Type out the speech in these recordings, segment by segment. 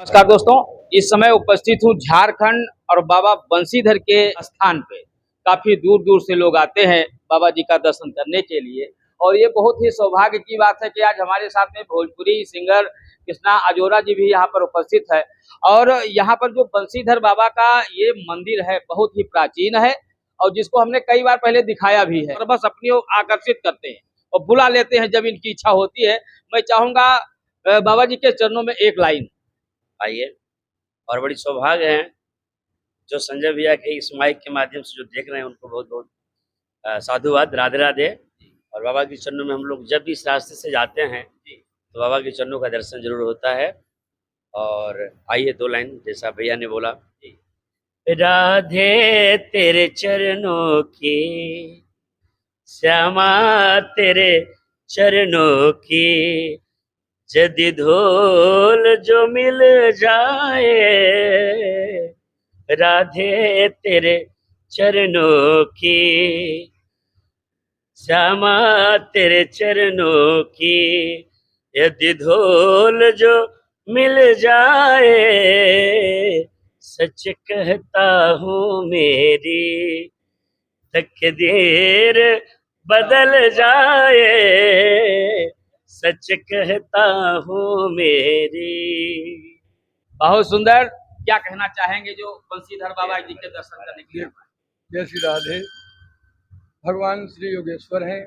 नमस्कार दोस्तों, इस समय उपस्थित हूँ झारखंड और बाबा बंसीधर के स्थान पे। काफी दूर दूर से लोग आते हैं बाबा जी का दर्शन करने के लिए और ये बहुत ही सौभाग्य की बात है कि आज हमारे साथ में भोजपुरी सिंगर कृष्णा अजोरा जी भी यहाँ पर उपस्थित है। और यहाँ पर जो बंसीधर बाबा का ये मंदिर है बहुत ही प्राचीन है और जिसको हमने कई बार पहले दिखाया भी है और बस अपनी ओर आकर्षित करते हैं और बुला लेते हैं जब इनकी इच्छा होती है। मैं चाहूंगा बाबा जी के चरणों में एक लाइन। आइए। और बड़ी सौभाग्य है जो संजय भैया के इस माइक के माध्यम से जो देख रहे हैं उनको बहुत बहुत साधुवाद, राधे राधे। और बाबा के चरणों में हम लोग जब भी इस रास्ते से जाते हैं तो बाबा के चरणों का दर्शन जरूर होता है। और आइए दो लाइन जैसा भैया ने बोला, राधे तेरे चरणों की, श्यामा तेरे चरणों की, यदि धूल जो मिल जाए, राधे तेरे चरणों की, श्यामा तेरे चरणों की, यदि धूल जो मिल जाए, सच कहता हूँ मेरी तकदीर बदल जाए, सच कहता हूँ मेरी। बहुत सुंदर। क्या कहना चाहेंगे जो बंसीधर बाबा जी के दर्शन करने के लिए? जय श्री राधे। भगवान श्री योगेश्वर हैं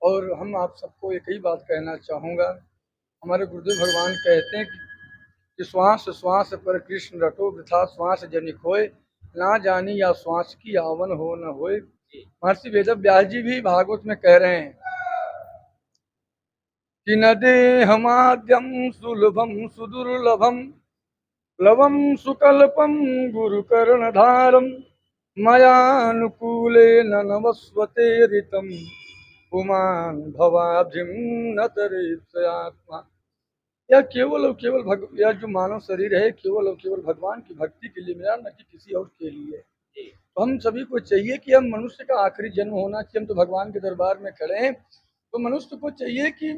और हम आप सबको एक ही बात कहना चाहूँगा। हमारे गुरुदेव भगवान कहते हैं कि श्वास श्वास पर कृष्ण रटो, वृथा श्वास जनि खोए, ना जानी या श्वास की आवन हो न होए। महर्षि वेद व्यास जी भी भागवत में कह रहे हैं कि न देहमाद्यम सुलभम सुदुर्लभम लवम सुकल्पम गुरुकर्णधारम मयानुकूलेन नमस्वते ऋतम पुमान भवाब्धिम न तरेत्सयात्मा। यह केवल और केवल यह जो मानव शरीर है केवल और केवल भगवान की भक्ति के लिए मिला, न कि किसी और के लिए। तो हम सभी को चाहिए कि हम मनुष्य का आखिरी जन्म होना चाहिए। हम तो भगवान के दरबार में खड़े हैं तो मनुष्य को चाहिए कि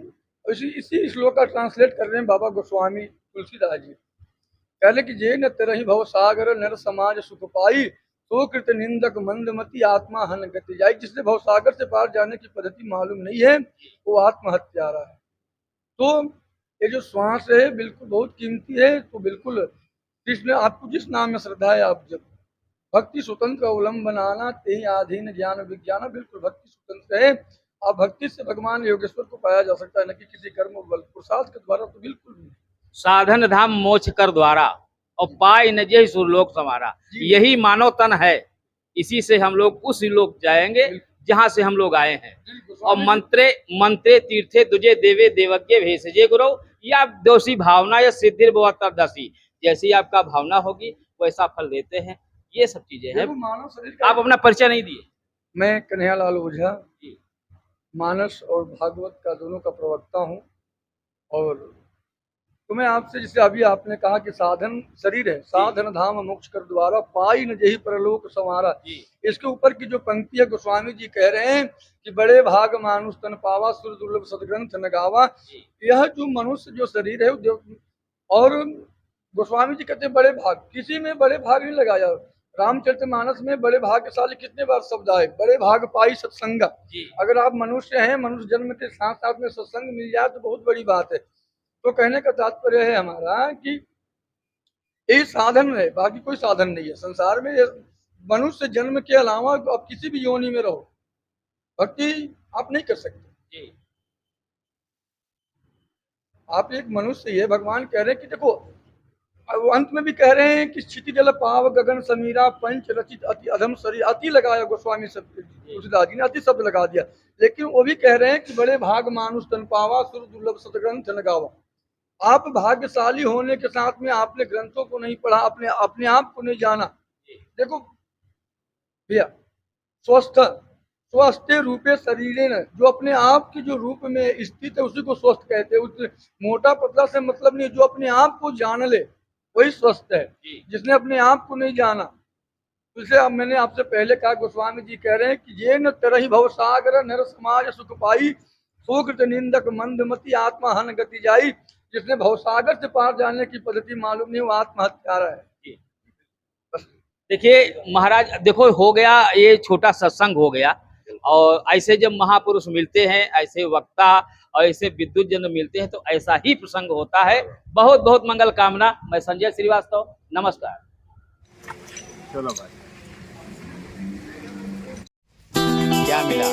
इसी श्लोक का ट्रांसलेट कर रहे हैं बाबा गोस्वामी तुलसीदास जी। कहले कि जे न तरहि भव सागर नर समाज सुख पाई, तो कृत निंदक मंदमती आत्मा हन गति जाई। जिससे भव सागर से पार जाने की पद्धति मालूम नहीं है वो आत्महत्यारा है। तो ये जो श्वास है बिल्कुल बहुत कीमती है। तो बिल्कुल कृष्ण आपको जिस नाम में श्रद्धा है आप जब भक्ति स्वतंत्र अवलंबनाना ते आधीन ज्ञान विज्ञान, बिल्कुल भक्ति स्वतंत्र है। आप भक्ति से भगवान योगेश्वर को पाया जा सकता है, न कि किसी कर्म बल पुरुषार्थ के द्वारा तो बिल्कुल नहीं। साधन धाम मोक्ष कर द्वारा और पाए न जय सुरलोक समारा, यही मानव तन है। इसी से हम लोग उस लोक जाएंगे जहाँ से हम लोग आए हैं। और मंत्रे मंत्रे तीर्थे दुजे देवे देवज्ञ भेषजे गुरु, या दोषी भावना या सिद्धिर दसी, जैसी आपका भावना होगी वैसा फल देते हैं। ये सब चीजें हैं। मानव शरीर आप अपना परिचय नहीं दिए। मैं कन्हैयालाल ओझा मानस और भागवत का दोनों का प्रवक्ता हूँ। और तो मैं आपसे जैसे अभी आपने कहा कि साधन शरीर है, साधन धाम मोक्ष कर द्वारा पाई न जही परलोक संवारा। इसके ऊपर की जो पंक्ति है गोस्वामी जी कह रहे हैं कि बड़े भाग मानुष तन पावा, सुर दुर्लभ सदग्रंथ न गावा। यह जो मनुष्य जो शरीर है और गोस्वामी जी कहते हैं बड़े भाग, किसी में बड़े भाग नहीं लगाया। रामचरितमानस में बड़े भाग्यशाली कितने बार शब्द आए, बड़े भाग पाई सत्संग। अगर आप मनुष्य हैं, मनुष्य जन्म के साथ साथ में सत्संग मिल जाए तो बहुत बड़ी बात है। तो कहने का तात्पर्य है हमारा कि ये साधन है, बाकी कोई साधन नहीं है संसार में। मनुष्य जन्म के अलावा आप किसी भी योनि में रहो, भक्ति आप नहीं कर सकते। आप एक मनुष्य ही है। भगवान कह रहे हैं कि देखो, अंत में भी कह रहे हैं कि क्षिति जल पाव गगन समीरा पंच रचित अति अधम शरीर। अति लगाया गोस्वामी तुलसीदास जी ने, अति शब्द लगा दिया। लेकिन वो भी कह रहे हैं कि बड़े भाग मानुष तन पावा, सुर दुर्लभ सतग्रंथ न गावा। आप भाग्यशाली होने के साथ में आपने ग्रंथों को नहीं पढ़ा, अपने आप को नहीं जाना। देखो भैया, स्वस्थ रूपे शरीर, जो अपने आप के जो रूप में स्थित है उसी को स्वस्थ कहते हैं। उस मोटा पतला से मतलब नहीं, जो अपने आप को जान ले वही स्वस्थ है। जिसने अपने आप को नहीं जाना, इसलिए अब मैंने आपसे पहले कहा, गोस्वामी जी कह रहे हैं कि ये न तरहि भव सागर नर समाज सुख पाई, सोकृत निंदक मंदमती आत्मा हन गति जाई। जिसने भवसागर से पार जाने की पद्धति मालूम नहीं, वो आत्महत्यारा है। देखिए महाराज, देखो हो गया ये छोटा सत्संग हो गया, और ऐसे जब महापुरुष मिलते हैं, ऐसे वक्ता और ऐसे विद्युत जन मिलते हैं, तो ऐसा ही प्रसंग होता है। बहुत बहुत मंगल कामना। मैं संजय श्रीवास्तव, नमस्कार। चलो भाई, क्या मिला?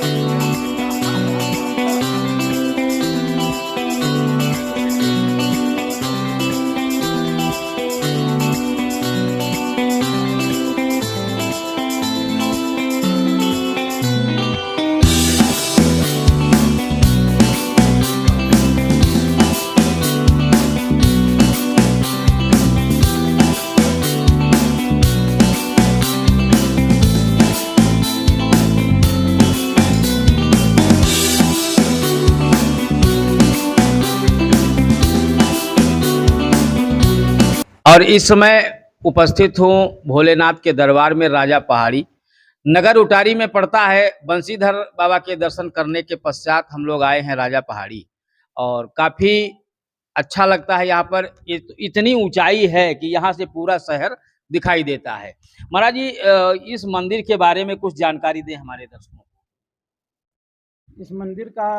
और इस समय उपस्थित हूँ भोलेनाथ के दरबार में, राजा पहाड़ी नगर उटारी में पड़ता है। बंसीधर बाबा के दर्शन करने के पश्चात हम लोग आए हैं राजा पहाड़ी, और काफ़ी अच्छा लगता है यहाँ पर। इतनी ऊंचाई है कि यहाँ से पूरा शहर दिखाई देता है। महाराज जी, इस मंदिर के बारे में कुछ जानकारी दें हमारे दर्शकों को। इस मंदिर का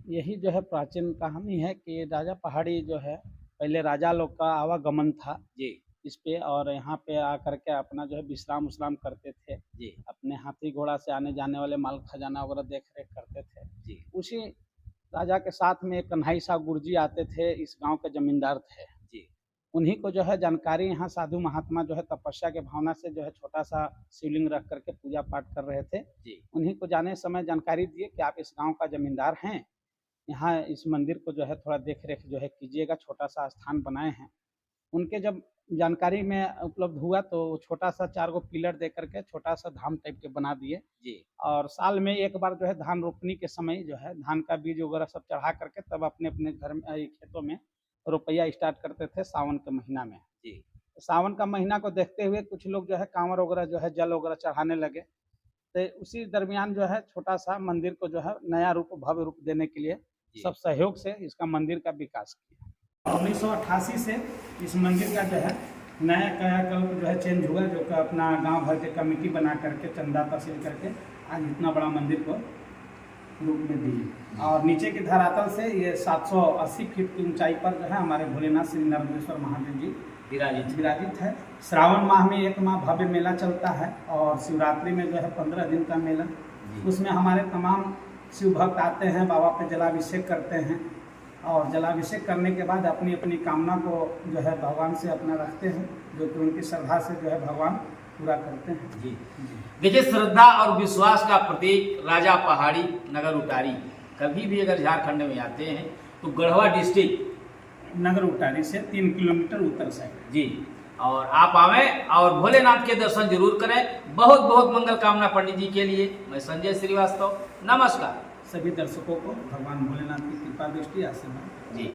यही जो है प्राचीन कहानी है कि राजा पहाड़ी जो है पहले राजा लोग का आवागमन था जी इस पे, और यहाँ पे आकर के अपना जो है विश्राम उश्राम करते थे जी अपने हाथी घोड़ा से आने जाने वाले माल खजाना वगैरह देख रेख करते थे जी उसी राजा के साथ में कन्हई शाह गुरुजी आते थे, इस गांव के जमींदार थे जी उन्हीं को जो है जानकारी, यहाँ साधु महात्मा जो है तपस्या के भावना से जो है छोटा सा शिवलिंग रख करके पूजा पाठ कर रहे थे। जी उन्हीं को जाने समय जानकारी दिए कि आप इस गांव का जमींदार हैं, यहाँ इस मंदिर को जो है थोड़ा देख रेख जो है कीजिएगा, छोटा सा स्थान बनाए हैं। उनके जब जानकारी में उपलब्ध हुआ तो छोटा सा 4 गो पिलर दे करके छोटा सा धाम टाइप के बना दिए जी और साल में एक बार जो है धान रोपनी के समय जो है धान का बीज वगैरह सब चढ़ा करके तब अपने अपने घर में खेतों में रोपैया स्टार्ट करते थे सावन के महीना में। जी सावन का महीना को देखते हुए कुछ लोग जो है कांवर वगैरह जो है जल वगैरह चढ़ाने लगे, तो उसी दरमियान जो है छोटा सा मंदिर को जो है नया रूप भव्य रूप देने के लिए सब सहयोग से इसका मंदिर का विकास किया। 1988 से इस मंदिर का जो है नया कायाकल्प जो है चेंज हुआ, जो कि अपना गांव भर के कमेटी बना करके चंदा तहसील करके आज इतना बड़ा मंदिर को रूप में दिए। और नीचे की धरातल से ये 780 फीट की ऊंचाई पर जो है हमारे भोलेनाथ श्री नर्मदेश्वर महादेव जी विराजित है। श्रावण माह में 1 माह भव्य मेला चलता है और शिवरात्रि में जो है 15 दिन का मेला, उसमें हमारे तमाम शिव भक्त आते हैं, बाबा पे जलाभिषेक करते हैं और जलाभिषेक करने के बाद अपनी अपनी कामना को जो है भगवान से अपना रखते हैं, जो कि उनकी श्रद्धा से जो है भगवान पूरा करते हैं। जी देखिए, श्रद्धा और विश्वास का प्रतीक राजा पहाड़ी नगर उटारी। कभी भी अगर झारखंड में आते हैं तो गढ़वा डिस्ट्रिक्ट नगर उटारी से 3 किलोमीटर उत्तर साइड जी, और आप आवें और भोलेनाथ के दर्शन जरूर करें। बहुत बहुत मंगल कामना पंडित जी के लिए। मैं संजय श्रीवास्तव, नमस्कार। सभी दर्शकों को भगवान भोलेनाथ की कृपा दृष्टि आशीर्वाद जी।